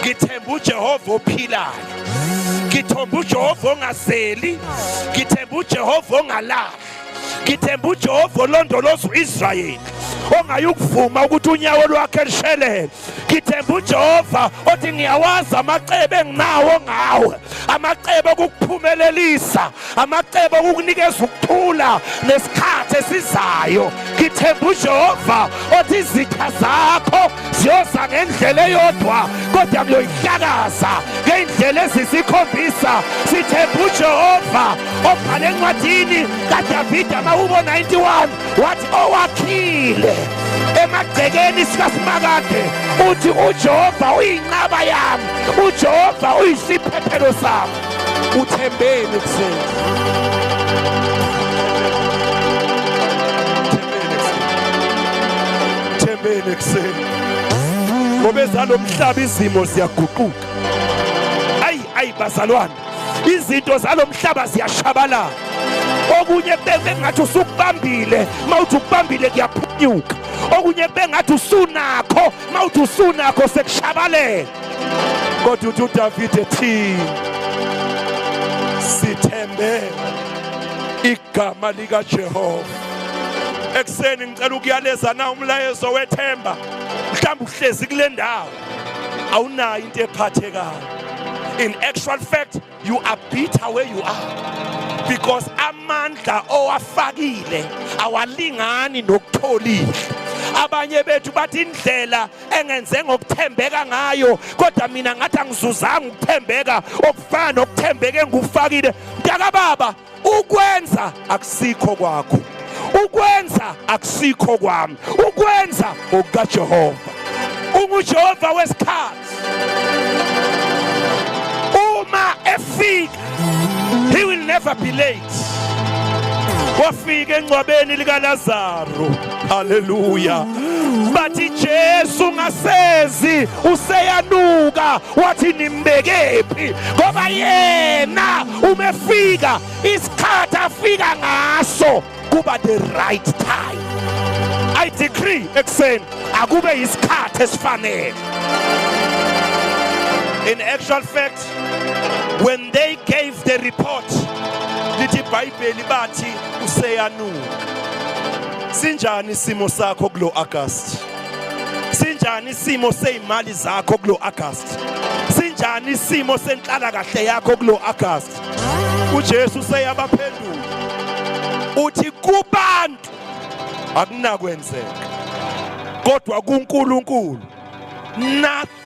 ngithemba uJehova ophilayo, ngithemba uJehova ongaseli, ngithemba uJehova ongalahli, ngithemba uJehova olondoloza uIsrayeli ongayukuvuma ukuthi unyawo lwakhe lishelele. Ngithemba uJehova othi ngiyawazi amacebo enginawo ngawe, amacebo okukuphumelelisa, amacebo okukunikeza ukuthula nesikhathi esizayo. Ngithemba uJehova othi izitha zakho ziyoza ngendlela eyodwa kodwa ngiyoyihlakaza ngendlela ezisikhombisa. Sithemba uJehova obhale encwadini kaDavida Mahubo 91 wathi owakhile emagcekeni sikaSimakade uthi uJehova uyinqaba yami, uJehova uyisiphephelo sami. Uthembeni kuseni, thembeni kuseni, ngoba ezalo mhlaba izimo ziyaguquka. Ayi bazalwane, izinto zalo mhlaba ziyashabalala. Okunye bengathi usukubambile, mawuthi ukubambile kuyaphunyuka. Okunye bengathi usunakho, mawuthi usunakho sekushabalela. Kodwa uthi uDavide ethi sithembe igama likaJehova. Ekseni ngicela ukuyaleza na umlayezo wethemba. Mhlawumbe uhlezi kule ndawo awunayo into ephathekayo. In actual fact, you are bitter where you are because amandla owafakile awalingani nokutholile. Abanye bethu bathi indlela engenze ngokuthembeka ngayo, kodwa mina ngathi angizuzanga ukuthembeka okufana nokuthembeka engufakile. Mntaka baba, ukwenza akusikho kwakho, ukwenza akusikho kwami, ukwenza okukaJehova. UJehova wesikhathi uma efika, he will never be late. Wafika engcwabeni likaLazaro, haleluya, bathi Jesu ngasezi useyanuka, wathi nimbekephi, ngoba yena umefika isikhathi afika ngaso kuba the right time. I decree ekseni akube isikhathi esifanele. In actual fact, when they gave the report, lithi iBhayibheli bathi useyanuka. Sinjani isimo sakho kulo August? Sinjani isimo sezimali zakho kulo August? Sinjani isimo senhlala kahle yakho kulo August? uJesu useyabaphendula uthi kubantu akunakwenzeka, kodwa kuNkulunkulu